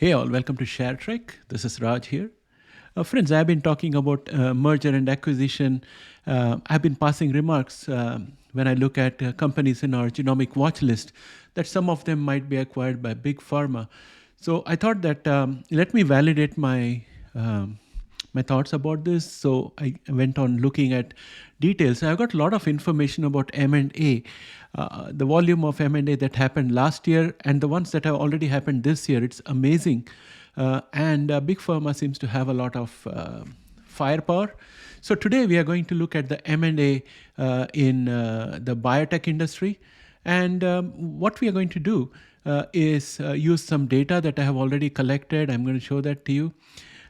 Hey all, welcome to ShareTreck. This is Raj here. Friends, I've been talking about merger and acquisition. I've been passing remarks when I look at companies in our genomic watch list that some of them might be acquired by big pharma. So I thought that let me validate my thoughts about this. So I went on looking at details. I got a lot of information about M&A, the volume of M&A that happened last year and the ones that have already happened this year. It's amazing. And Big Pharma seems to have a lot of firepower. So today we are going to look at the M&A in the biotech industry. And what we are going to do is use some data that I have already collected. I'm going to show that to you.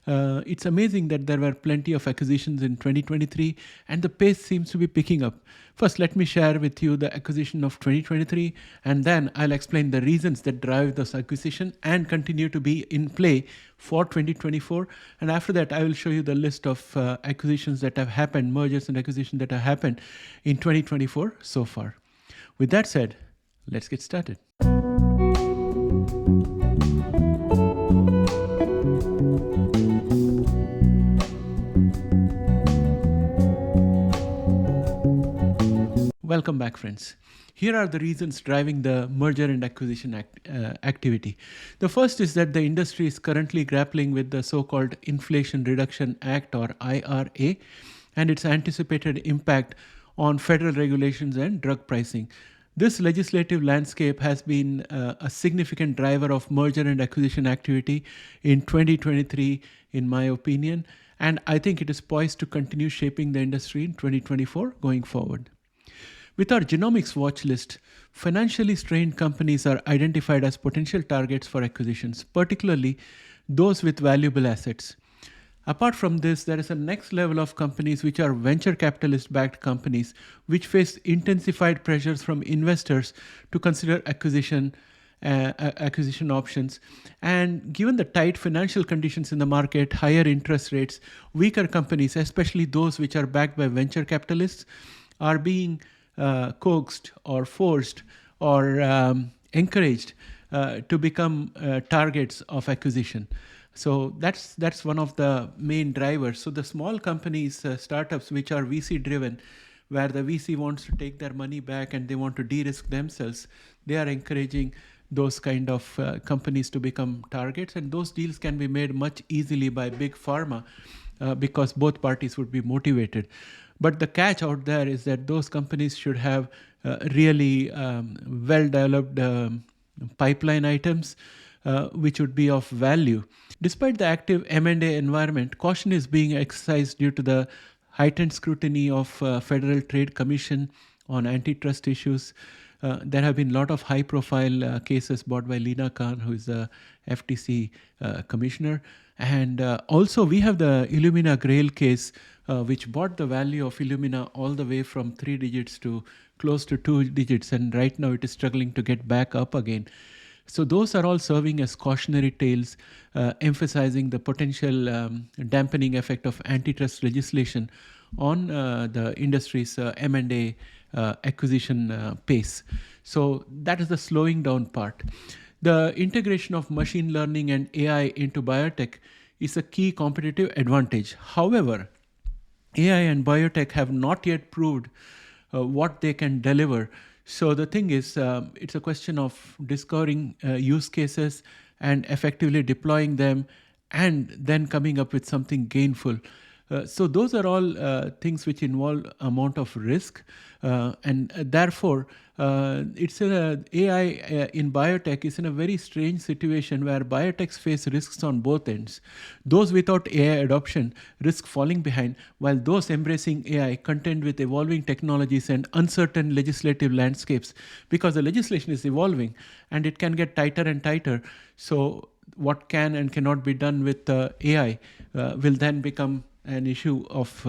It's amazing that there were plenty of acquisitions in 2023 and the pace seems to be picking up. First, let me share with you the acquisition of 2023 and then I'll explain the reasons that drive this acquisition and continue to be in play for 2024. And after that, I will show you the list of acquisitions that have happened, mergers and acquisitions that have happened in 2024 so far. With that said, let's get started. Welcome back, friends. Here are the reasons driving the merger and acquisition activity. The first is that the industry is currently grappling with the so-called Inflation Reduction Act or IRA and its anticipated impact on federal regulations and drug pricing. This legislative landscape has been a significant driver of merger and acquisition activity in 2023, in my opinion, and I think it is poised to continue shaping the industry in 2024 going forward. With our genomics watch list, financially strained companies are identified as potential targets for acquisitions, particularly those with valuable assets. Apart from this, there is a next level of companies which are venture capitalist-backed companies which face intensified pressures from investors to consider acquisition options. And given the tight financial conditions in the market, higher interest rates, weaker companies, especially those which are backed by venture capitalists, are being coaxed or forced or encouraged to become targets of acquisition. So that's one of the main drivers. So the small companies, startups which are VC driven, where the VC wants to take their money back and they want to de-risk themselves, they are encouraging those kind of companies to become targets. And those deals can be made much easily by big pharma because both parties would be motivated. But the catch out there is that those companies should have really well-developed pipeline items which would be of value. Despite the active M&A environment, caution is being exercised due to the heightened scrutiny of Federal Trade Commission on antitrust issues. There have been a lot of high-profile cases brought by Lina Khan, who is the FTC commissioner. And also we have the Illumina Grail case, which brought the value of Illumina all the way from 3 digits to close to 2 digits. And right now it is struggling to get back up again. So those are all serving as cautionary tales, emphasizing the potential dampening effect of antitrust legislation on the industry's M&A acquisition pace. So that is the slowing down part. The integration of machine learning and AI into biotech is a key competitive advantage. However, AI and biotech have not yet proved what they can deliver. So the thing is, it's a question of discovering use cases and effectively deploying them and then coming up with something gainful. So those are all things which involve amount of risk, and therefore it's AI in biotech is in a very strange situation where biotechs face risks on both ends. Those without AI adoption risk falling behind, while those embracing AI contend with evolving technologies and uncertain legislative landscapes, because the legislation is evolving and it can get tighter and tighter. So what can and cannot be done with AI will then become an issue of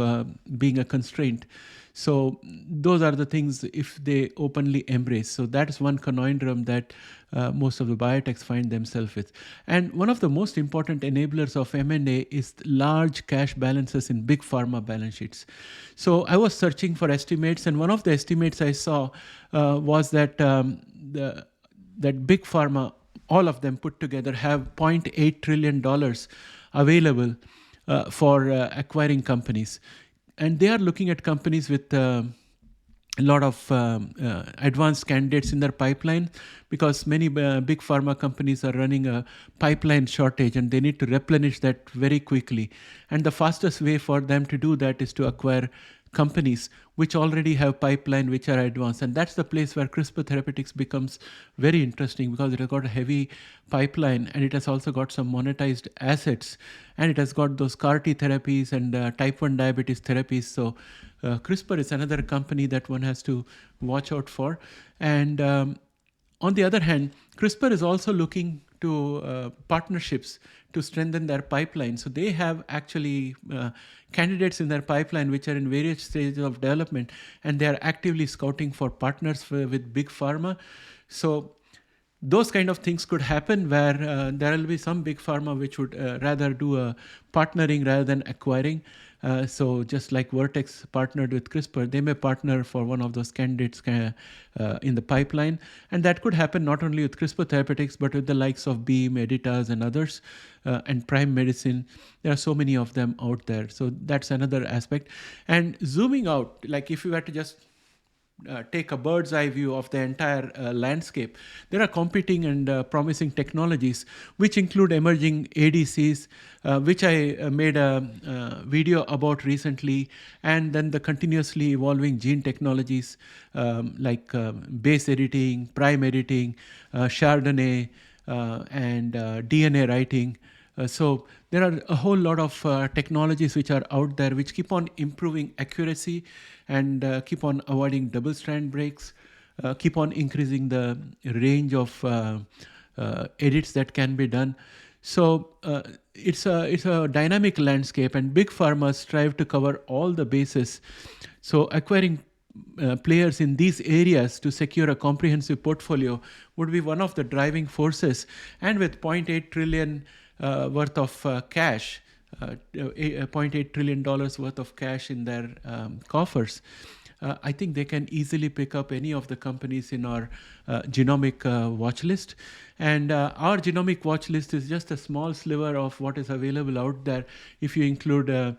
being a constraint. So those are the things if they openly embrace. So that is one conundrum that most of the biotechs find themselves with. And one of the most important enablers of M&A is large cash balances in big pharma balance sheets. So I was searching for estimates, and one of the estimates I saw was that that big pharma all of them put together, have $0.8 trillion available for acquiring companies. And they are looking at companies with a lot of advanced candidates in their pipeline, because many big pharma companies are running a pipeline shortage and they need to replenish that very quickly. And the fastest way for them to do that is to acquire companies which already have pipeline, which are advanced. And that's the place where CRISPR Therapeutics becomes very interesting, because it has got a heavy pipeline and it has also got some monetized assets, and it has got those CAR-T therapies and type 1 diabetes therapies. So CRISPR is another company that one has to watch out for. And on the other hand, CRISPR is also looking to partnerships to strengthen their pipeline. So they have actually candidates in their pipeline which are in various stages of development, and they are actively scouting for partners with big pharma. So those kind of things could happen, where there will be some big pharma which would rather do a partnering rather than acquiring. So just like Vertex partnered with CRISPR, they may partner for one of those candidates in the pipeline. And that could happen not only with CRISPR Therapeutics, but with the likes of Beam, Editas, and others, and Prime Medicine. There are so many of them out there. So that's another aspect. And zooming out, like if you were to just take a bird's eye view of the entire landscape, there are competing and promising technologies, which include emerging ADCs, which I made a video about recently, and then the continuously evolving gene technologies like base editing, prime editing, Chardonnay, and DNA writing. So there are a whole lot of technologies which are out there which keep on improving accuracy and keep on avoiding double-strand breaks, keep on increasing the range of edits that can be done. So it's a dynamic landscape, and big pharma strive to cover all the bases. So acquiring players in these areas to secure a comprehensive portfolio would be one of the driving forces. And with $0.8 trillion worth of cash, $0.8 trillion worth of cash in their coffers, I think they can easily pick up any of the companies in our genomic watch list. And our genomic watch list is just a small sliver of what is available out there, if you include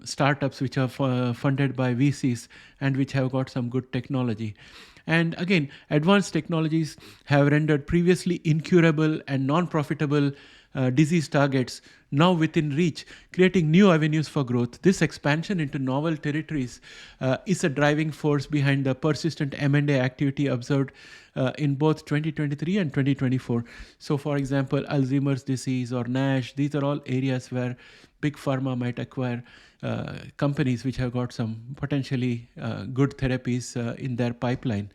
startups which are funded by VCs and which have got some good technology. And again, advanced technologies have rendered previously incurable and non-profitable disease targets now within reach, creating new avenues for growth. This expansion into novel territories is a driving force behind the persistent M&A activity observed in both 2023 and 2024. So for example, Alzheimer's disease or NASH, these are all areas where big pharma might acquire companies which have got some potentially good therapies in their pipeline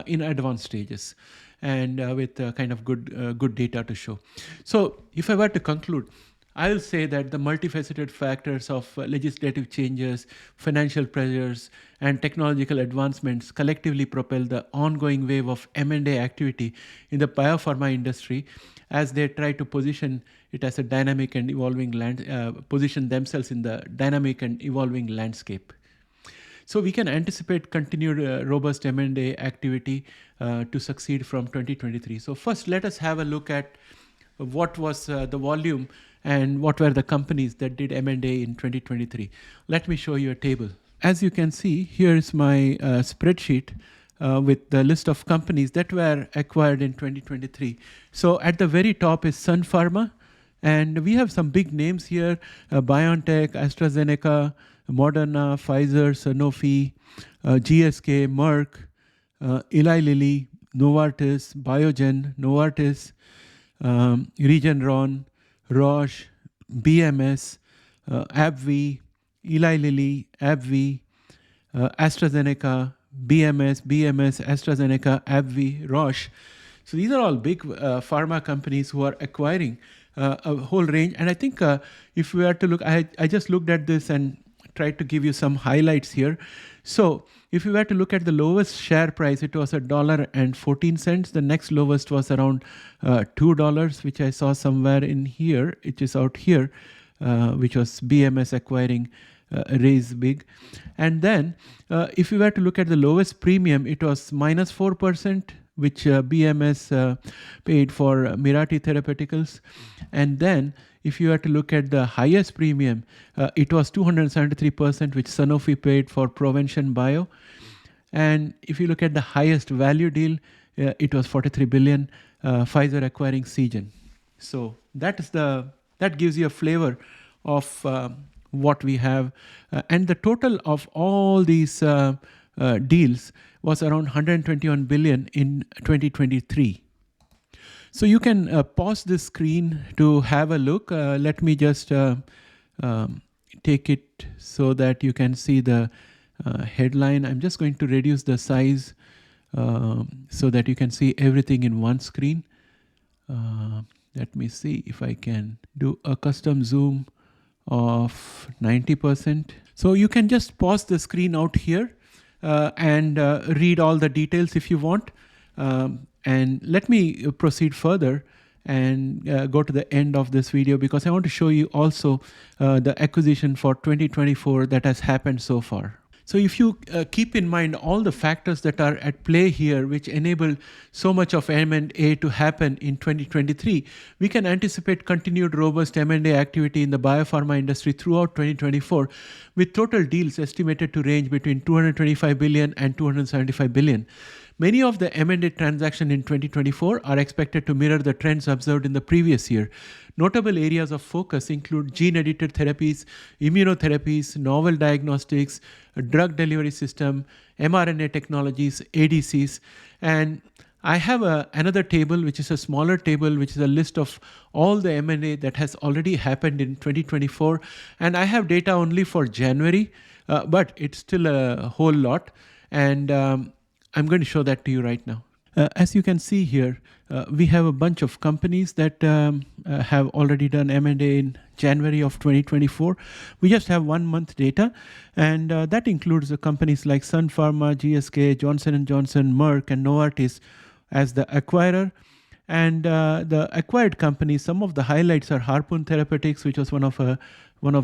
in advanced stages, and with kind of good data to show. So if I were to conclude, I'll say that the multifaceted factors of legislative changes, financial pressures, and technological advancements collectively propel the ongoing wave of M&A activity in the biopharma industry, as they try to position it as a dynamic and evolving position themselves in the dynamic and evolving landscape. So we can anticipate continued robust M&A activity to succeed from 2023. So first, let us have a look at what was the volume and what were the companies that did M&A in 2023. Let me show you a table. As you can see, here is my spreadsheet with the list of companies that were acquired in 2023. So at the very top is Sun Pharma, and we have some big names here: Biotech, AstraZeneca, Moderna, Pfizer, Sanofi, GSK, Merck, Eli Lilly, Novartis, Biogen, Novartis, Regeneron, Roche, BMS, AbbVie, Eli Lilly, AbbVie, AstraZeneca, BMS, AstraZeneca, AbbVie, Roche. So these are all big pharma companies who are acquiring a whole range. And I think if we were to look, I just looked at this and tried to give you some highlights here. So if you were to look at the lowest share price, it was $1.14. The next lowest was around $2, which I saw somewhere in here, which is out here, which was BMS acquiring Raise Big. And then if you were to look at the lowest premium, it was -4%. which BMS paid for Mirati Therapeuticals. And then if you had to look at the highest premium, it was 273%, which Sanofi paid for Provention Bio. And if you look at the highest value deal, it was 43 billion, Pfizer acquiring Seagen. So that gives you a flavor of what we have. And the total of all these deals was around 121 billion in 2023. So you can pause this screen to have a look. Let me just take it so that you can see the headline. I'm just going to reduce the size so that you can see everything in one screen. Let me see if I can do a custom zoom of 90%. So you can just pause the screen out here and read all the details if you want. And let me proceed further and go to the end of this video, because I want to show you also the acquisition for 2024 that has happened so far. So if you keep in mind all the factors that are at play here, which enable so much of M&A to happen in 2023, we can anticipate continued robust M&A activity in the biopharma industry throughout 2024, with total deals estimated to range between 225 billion and 275 billion. Many of the M&A transactions in 2024 are expected to mirror the trends observed in the previous year. Notable areas of focus include gene-edited therapies, immunotherapies, novel diagnostics, drug delivery system, mRNA technologies, ADCs. And I have another table, which is a smaller table, which is a list of all the M&A that has already happened in 2024. And I have data only for January, but it's still a whole lot. And I'm going to show that to you right now. As you can see here, we have a bunch of companies that have already done M&A in January of 2024. We just have 1 month data, and that includes the companies like Sun Pharma, GSK, Johnson & Johnson, Merck, and Novartis as the acquirer. And the acquired companies, some of the highlights are Harpoon Therapeutics, which was one of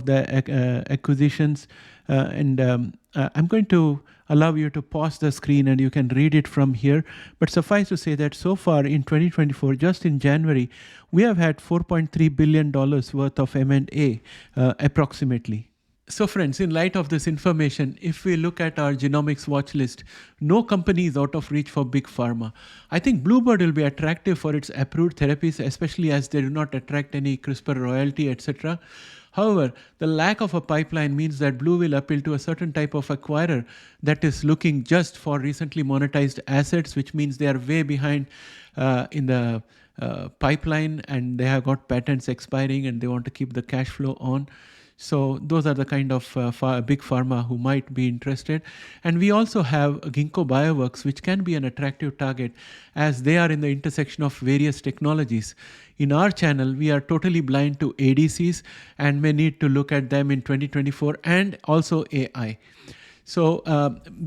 the acquisitions. I'm going to allow you to pause the screen and you can read it from here. But suffice to say that so far in 2024, just in January, we have had $4.3 billion worth of M&A approximately. So friends, in light of this information, if we look at our genomics watch list, no company is out of reach for big pharma. I think Bluebird will be attractive for its approved therapies, especially as they do not attract any CRISPR royalty, etc. However, the lack of a pipeline means that Blue will appeal to a certain type of acquirer that is looking just for recently monetized assets, which means they are way behind in the pipeline, and they have got patents expiring and they want to keep the cash flow on. So those are the kind of big pharma who might be interested. And we also have Ginkgo Bioworks, which can be an attractive target as they are in the intersection of various technologies. In our channel, we are totally blind to ADCs and may need to look at them in 2024, and also AI. So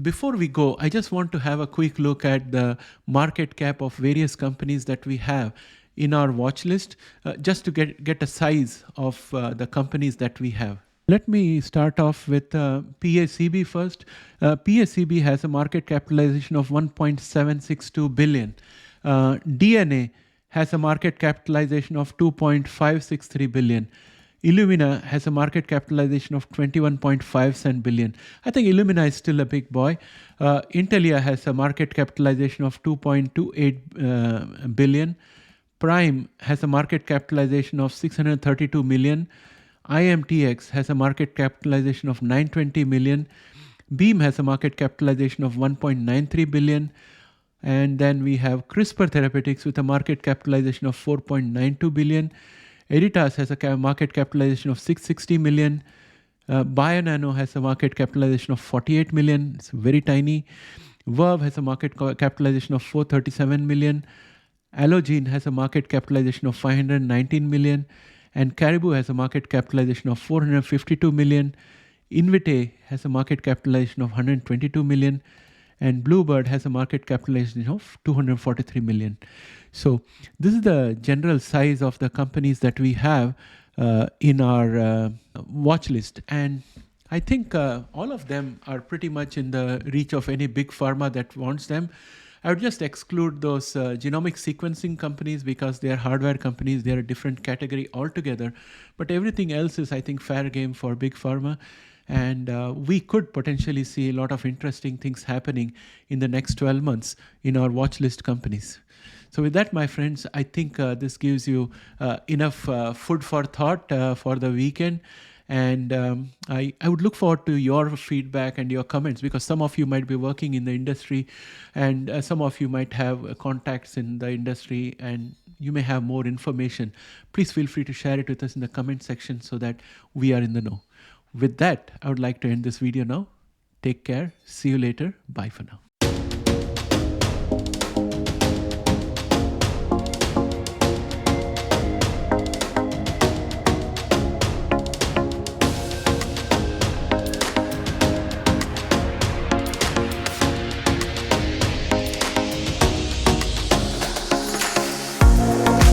before we go, I just want to have a quick look at the market cap of various companies that we have in our watch list, just to get a size of the companies that we have. Let me start off with PACB first. PACB has a market capitalization of 1.762 billion. DNA has a market capitalization of 2.563 billion. Illumina has a market capitalization of 21.57 billion. I think Illumina is still a big boy. Intelia has a market capitalization of 2.28 billion. Prime has a market capitalization of 632 million. IMTX has a market capitalization of 920 million. Beam has a market capitalization of 1.93 billion. And then we have CRISPR Therapeutics with a market capitalization of 4.92 billion. Editas has a market capitalization of 660 million. Bionano has a market capitalization of 48 million. It's very tiny. Verve has a market capitalization of 437 million. Allogene has a market capitalization of 519 million, and Caribou has a market capitalization of 452 million. Invitae has a market capitalization of 122 million, and Bluebird has a market capitalization of 243 million. So this is the general size of the companies that we have in our watch list. And I think all of them are pretty much in the reach of any big pharma that wants them. I would just exclude those genomic sequencing companies because they are hardware companies. They are a different category altogether. But everything else is, I think, fair game for big pharma. And we could potentially see a lot of interesting things happening in the next 12 months in our watch list companies. So with that, my friends, I think this gives you enough food for thought for the weekend. And I would look forward to your feedback and your comments, because some of you might be working in the industry, and some of you might have contacts in the industry, and you may have more information. Please feel free to share it with us in the comment section so that we are in the know. With that, I would like to end this video now. Take care. See you later. Bye for now.